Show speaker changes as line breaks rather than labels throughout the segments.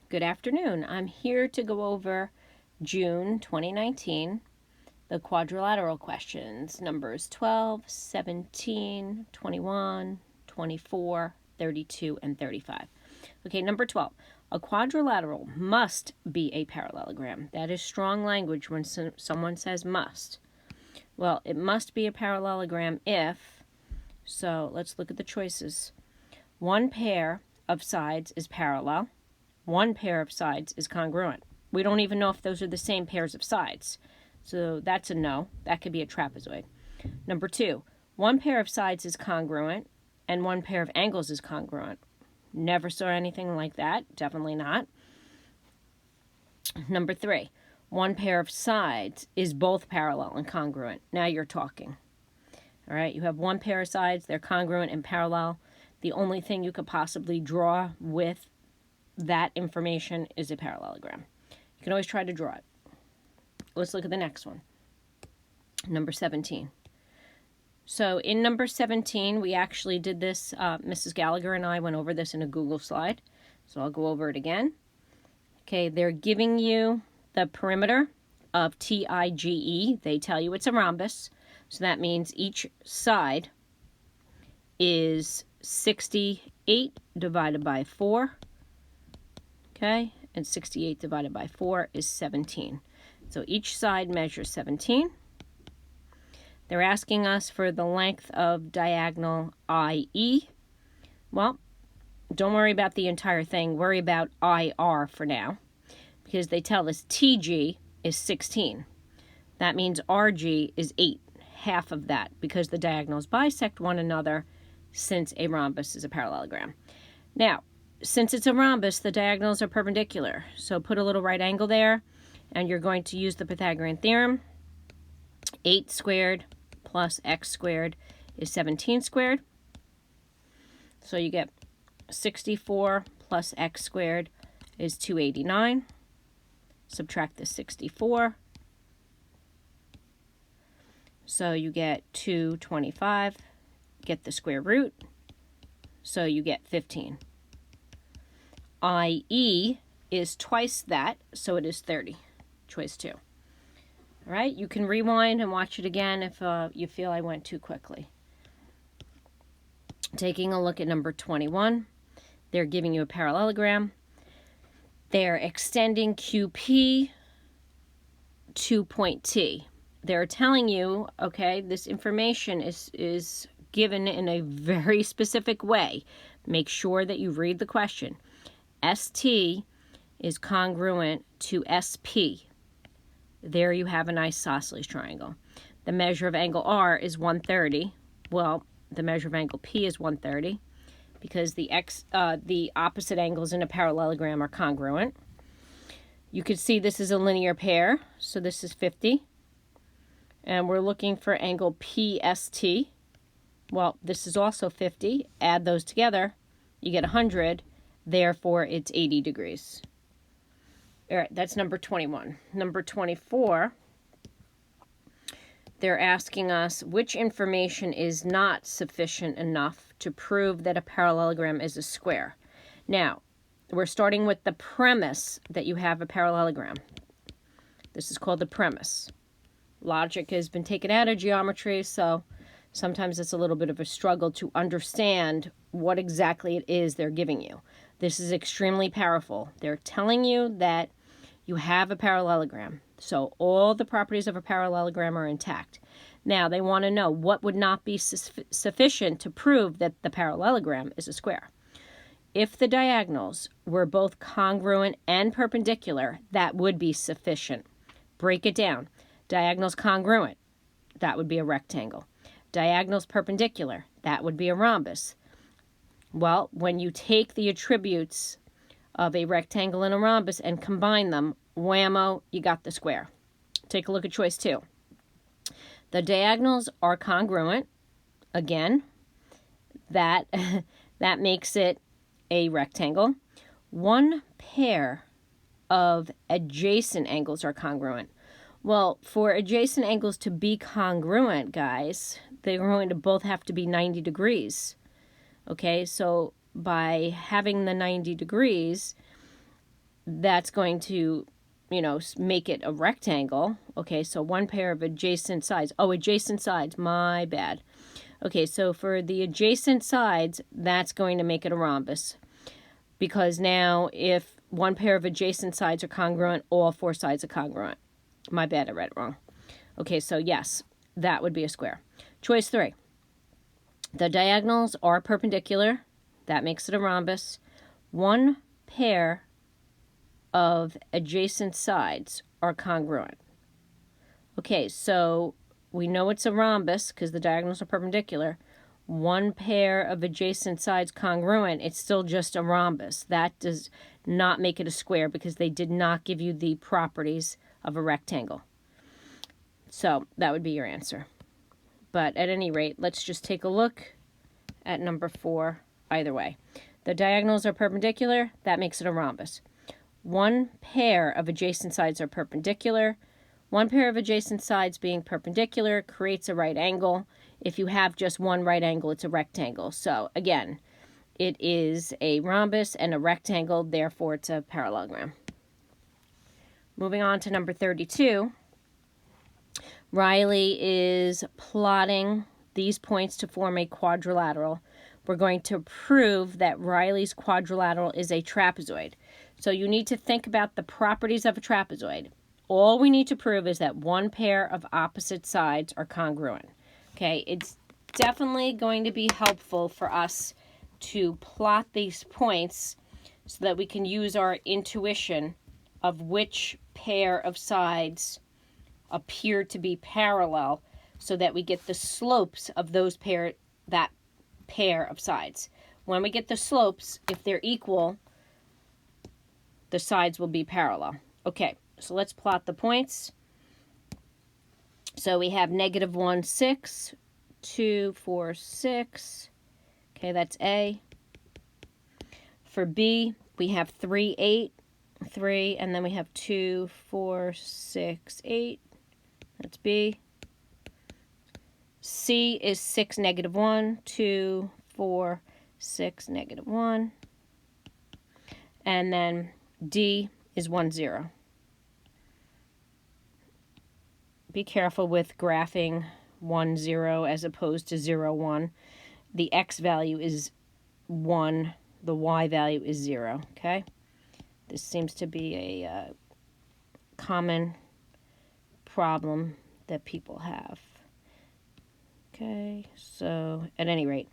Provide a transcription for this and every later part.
Good afternoon. I'm here to go over June 2019, the quadrilateral questions, numbers 12, 17, 21, 24, 32, and 35. Okay, number 12. A quadrilateral must be a parallelogram. That is strong language when someone says must. Well, it must be a parallelogram if, so let's look at the choices. One pair of sides is parallel. One pair of sides is congruent. We don't even know if those are the same pairs of sides. So that's a no. That could be a trapezoid. Number 2, one pair of sides is congruent and one pair of angles is congruent. Never saw anything like that. Definitely not. Number 3, one pair of sides is both parallel and congruent. Now you're talking. All right, you have one pair of sides, they're congruent and parallel. The only thing you could possibly draw with that information is a parallelogram. You can always try to draw it. Let's look at the next one. Number 17. So in number 17, we actually did this, Mrs. Gallagher and I went over this in a Google slide. So I'll go over it again. Okay, they're giving you the perimeter of TIGE. They tell you it's a rhombus. So that means each side is 68 divided by 4. Okay, and 68 divided by 4 is 17. So each side measures 17. They're asking us for the length of diagonal IE. Well, don't worry about the entire thing. Worry about IR for now, because they tell us TG is 16. That means RG is 8, half of that, because the diagonals bisect one another since a rhombus is a parallelogram. Now, since it's a rhombus, the diagonals are perpendicular. So put a little right angle there, and you're going to use the Pythagorean theorem. 8 squared plus x squared is 17 squared. So you get 64 plus x squared is 289. Subtract the 64. So you get 225. Get the square root. So you get 15. IE is twice that, so it is 30. Choice 2. All right, you can rewind and watch it again if you feel I went too quickly. Taking a look at number 21, they're giving you a parallelogram. They're extending QP to point T. They're telling you, okay, this information is given in a very specific way. Make sure that you read the question. ST is congruent to SP. There you have a nice isosceles triangle. The measure of angle R is 130. Well, the measure of angle P is 130 because the opposite angles in a parallelogram are congruent. You can see this is a linear pair, so this is 50. And we're looking for angle PST. Well, this is also 50. Add those together, you get 100. Therefore, it's 80 degrees. All right, that's number 21. Number 24, they're asking us which information is not sufficient enough to prove that a parallelogram is a square. Now, we're starting with the premise that you have a parallelogram. This is called the premise. Logic has been taken out of geometry, so sometimes it's a little bit of a struggle to understand what exactly it is they're giving you. This is extremely powerful. They're telling you that you have a parallelogram. So all the properties of a parallelogram are intact. Now they want to know what would not be sufficient to prove that the parallelogram is a square. If the diagonals were both congruent and perpendicular, that would be sufficient. Break it down. Diagonals congruent, that would be a rectangle. Diagonals perpendicular, that would be a rhombus. Well, when you take the attributes of a rectangle and a rhombus and combine them, whammo, you got the square. Take a look at choice 2. The diagonals are congruent. Again, that makes it a rectangle. One pair of adjacent angles are congruent. Well, for adjacent angles to be congruent, guys, they're going to both have to be 90 degrees. Okay, so by having the 90 degrees, that's going to, make it a rectangle. Okay, so one pair of adjacent sides. Oh, adjacent sides, my bad. Okay, so for the adjacent sides, that's going to make it a rhombus. Because now if one pair of adjacent sides are congruent, all four sides are congruent. My bad, I read it wrong. Okay, so yes, that would be a square. Choice 3. The diagonals are perpendicular. That makes it a rhombus. One pair of adjacent sides are congruent. Okay, so we know it's a rhombus because the diagonals are perpendicular. One pair of adjacent sides congruent, it's still just a rhombus. That does not make it a square because they did not give you the properties of a rectangle. So that would be your answer. But at any rate, let's just take a look at number 4 either way. The diagonals are perpendicular. That makes it a rhombus. One pair of adjacent sides are perpendicular. One pair of adjacent sides being perpendicular creates a right angle. If you have just one right angle, it's a rectangle. So again, it is a rhombus and a rectangle, therefore it's a parallelogram. Moving on to number 32. Riley is plotting these points to form a quadrilateral. We're going to prove that Riley's quadrilateral is a trapezoid. So you need to think about the properties of a trapezoid. All we need to prove is that one pair of opposite sides are congruent. Okay, it's definitely going to be helpful for us to plot these points so that we can use our intuition of which pair of sides appear to be parallel so that we get the slopes of that pair of sides. When we get the slopes, if they're equal, the sides will be parallel. Okay, so let's plot the points. So we have -1, 6, 2, 4, 6. Okay, that's A. For B, we have 3, 8, 3, and then we have 2, 4, 6, 8. That's B. C is 6, -1, 2, 4, 6, -1. And then D is 1, 0. Be careful with graphing 1, 0 as opposed to 0, 1. The X value is 1. The Y value is 0. Okay? This seems to be a common problem that people have. Okay, so at any rate,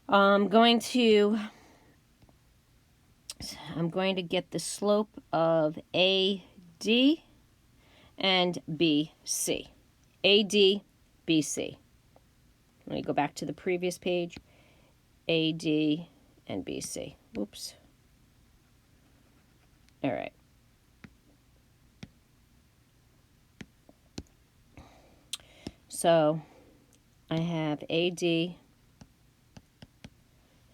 I'm going to get the slope of AD and BC. AD, BC. Let me go back to the previous page. AD and BC. Whoops. All right. So I have AD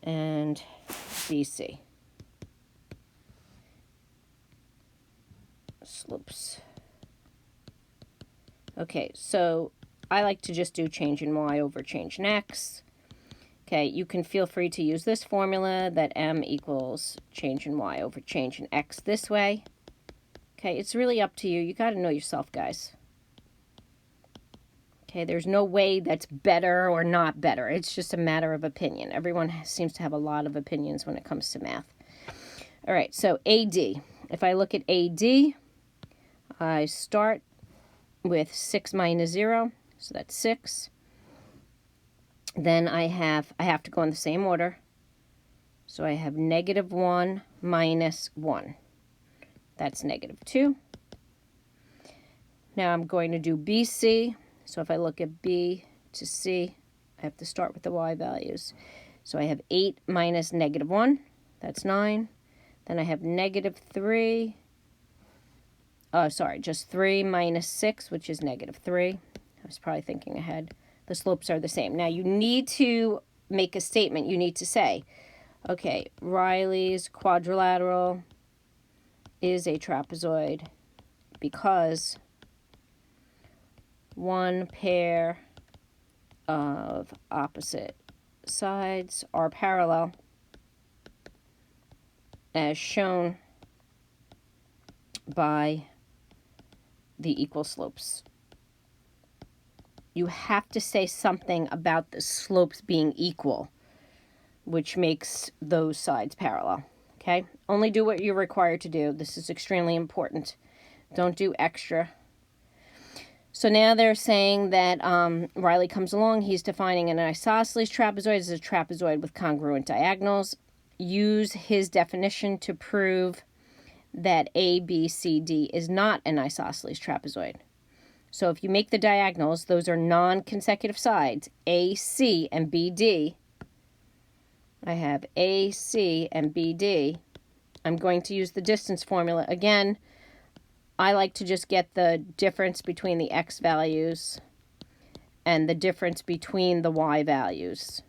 and BC. Slopes. Okay, so I like to just do change in Y over change in X. Okay, you can feel free to use this formula that M equals change in Y over change in X this way. Okay, it's really up to you. You got to know yourself, guys. Okay, there's no way that's better or not better. It's just a matter of opinion. Everyone seems to have a lot of opinions when it comes to math. All right, so AD. If I look at AD, I start with 6 minus 0, so that's 6. Then I have to go in the same order. So I have -1 minus 1. That's -2. Now I'm going to do BC. So if I look at B to C, I have to start with the Y values. So I have 8 minus -1. That's 9. Then I have -3. Oh, sorry, just 3 minus 6, which is -3. I was probably thinking ahead. The slopes are the same. Now you need to make a statement. You need to say, okay, Riley's quadrilateral is a trapezoid because one pair of opposite sides are parallel as shown by the equal slopes. You have to say something about the slopes being equal, which makes those sides parallel. Okay? Only do what you're required to do. This is extremely important. Don't do extra. So now they're saying that Riley comes along. He's defining an isosceles trapezoid as a trapezoid with congruent diagonals. Use his definition to prove that ABCD is not an isosceles trapezoid. So if you make the diagonals, those are non-consecutive sides, AC and BD. I have AC and BD. I'm going to use the distance formula. Again, I like to just get the difference between the X values and the difference between the Y values.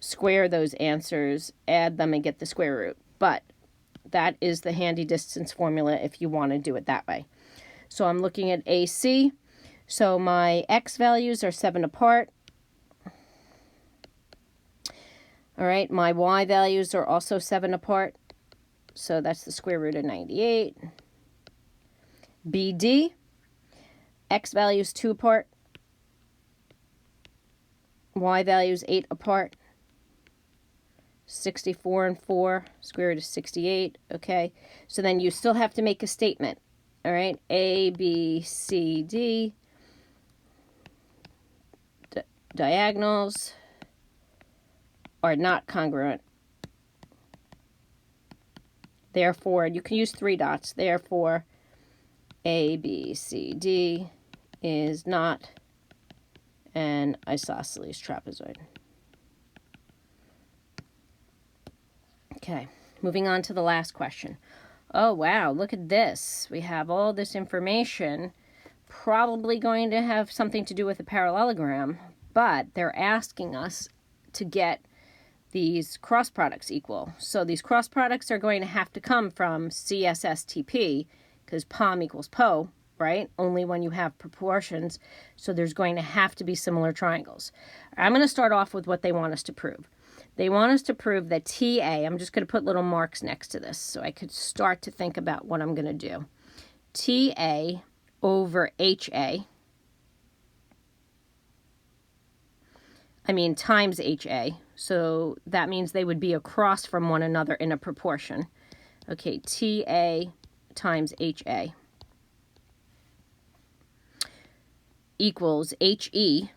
Square those answers, add them, and get the square root. But that is the handy distance formula if you want to do it that way. So I'm looking at AC. So my X values are 7 apart. All right, my Y values are also 7 apart. So that's the square root of 98. BD, X values 2 apart. Y values 8 apart. 64 and 4, square root of 68. Okay, so then you still have to make a statement. All right, A, B, C, D, diagonals are not congruent. Therefore, you can use 3 dots. Therefore, A, B, C, D is not an isosceles trapezoid. Okay, moving on to the last question. Oh, wow, look at this. We have all this information, probably going to have something to do with a parallelogram, but they're asking us to get these cross products equal. So these cross products are going to have to come from CSSTP, because POM equals PO, right? Only when you have proportions. So there's going to have to be similar triangles. I'm going to start off with what they want us to prove. They want us to prove that TA, I'm just going to put little marks next to this so I could start to think about what I'm going to do. TA over HA, times HA. So that means they would be across from one another in a proportion. Okay, TA times HA equals HE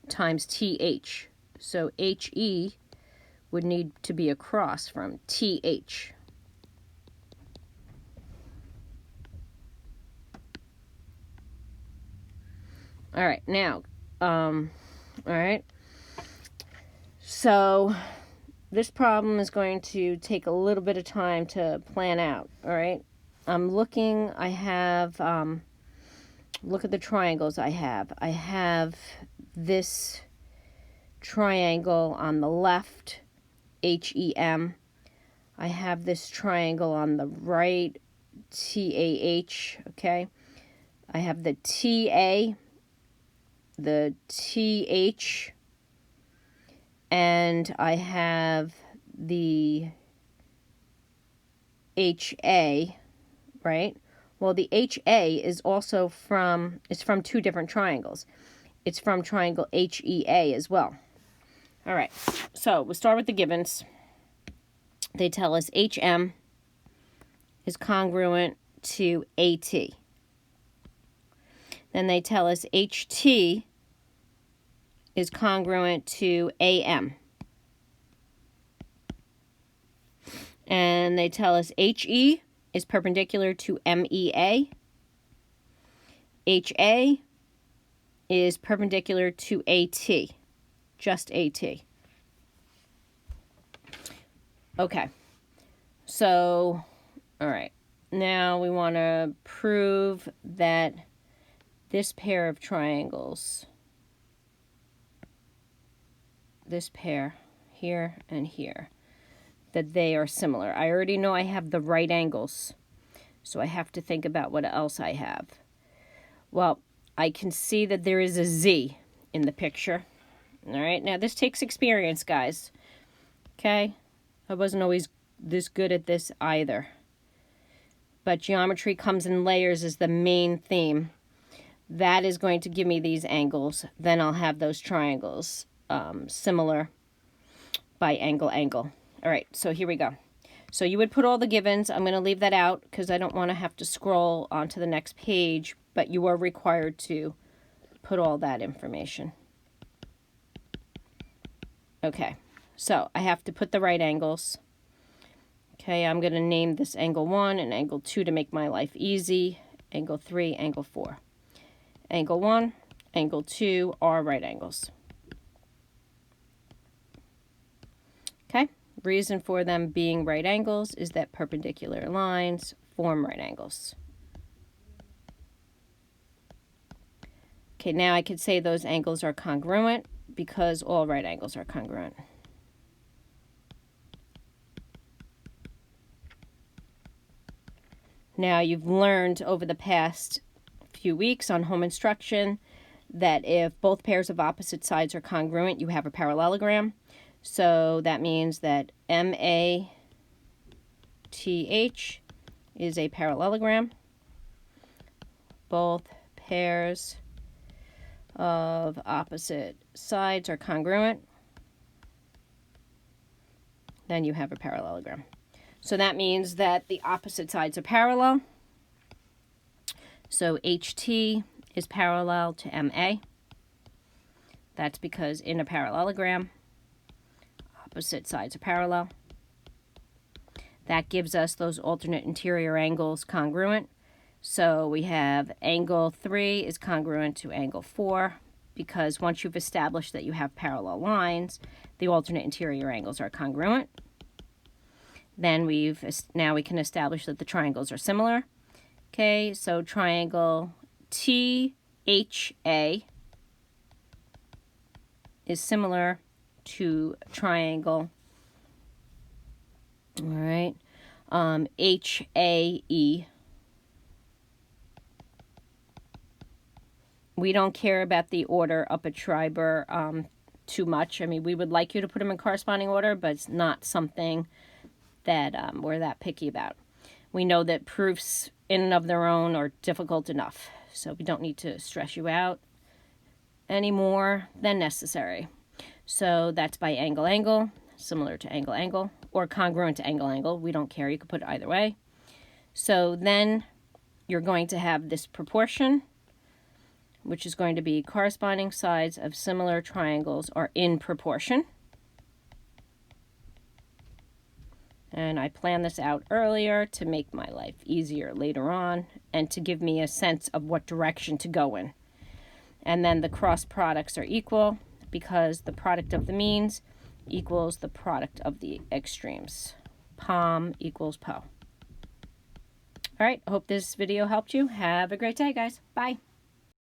times TH. So HE would need to be across from TH. All right, now, all right. So this problem is going to take a little bit of time to plan out, all right? I'm looking, I have, look at the triangles I have. I have this triangle on the left, HEM. I have this triangle on the right, TAH, okay? I have the TA, the TH, and I have the HA, right? Well, the HA is also from 2 different triangles. It's from triangle HEA as well. All right, so we'll start with the givens. They tell us HM is congruent to AT. Then they tell us HT is congruent to AM. And they tell us HE is perpendicular to MEA. HA is perpendicular to AT, just AT. Okay, so, all right, now we want to prove that this pair of triangles, this pair here and here, that they are similar. I already know I have the right angles, so I have to think about what else I have. Well, I can see that there is a Z in the picture. All right, now this takes experience, guys. Okay, I wasn't always this good at this either. But geometry comes in layers is the main theme. That is going to give me these angles. Then I'll have those triangles similar by angle, angle. All right, so here we go. So you would put all the givens. I'm going to leave that out because I don't want to have to scroll onto the next page, but you are required to put all that information. Okay, so I have to put the right angles. Okay, I'm going to name this angle 1 and angle 2 to make my life easy. Angle 3, angle 4. Angle 1, angle 2 are right angles. Okay, reason for them being right angles is that perpendicular lines form right angles. Okay, now I could say those angles are congruent because all right angles are congruent. Now you've learned over the past few weeks on home instruction that if both pairs of opposite sides are congruent, you have a parallelogram. So that means that MATH is a parallelogram. Both pairs of opposite sides are congruent. Then you have a parallelogram. So that means that the opposite sides are parallel. So HT is parallel to MA. That's because in a parallelogram, opposite sides are parallel. That gives us those alternate interior angles congruent. So we have angle 3 is congruent to angle 4 because once you've established that you have parallel lines, the alternate interior angles are congruent. Then now we can establish that the triangles are similar. Okay, so triangle THA is similar to triangle, all right, HAE. We don't care about the order up at Schreiber too much. I mean, we would like you to put them in corresponding order, but it's not something that we're that picky about. We know that proofs in and of their own are difficult enough, so we don't need to stress you out any more than necessary. So that's by angle, angle, similar to angle, angle, or congruent to angle, angle. We don't care. You can put it either way. So then you're going to have this proportion, which is going to be corresponding sides of similar triangles are in proportion. And I planned this out earlier to make my life easier later on and to give me a sense of what direction to go in. And then the cross products are equal because the product of the means equals the product of the extremes. POM equals PO. All right, I hope this video helped you. Have a great day, guys. Bye.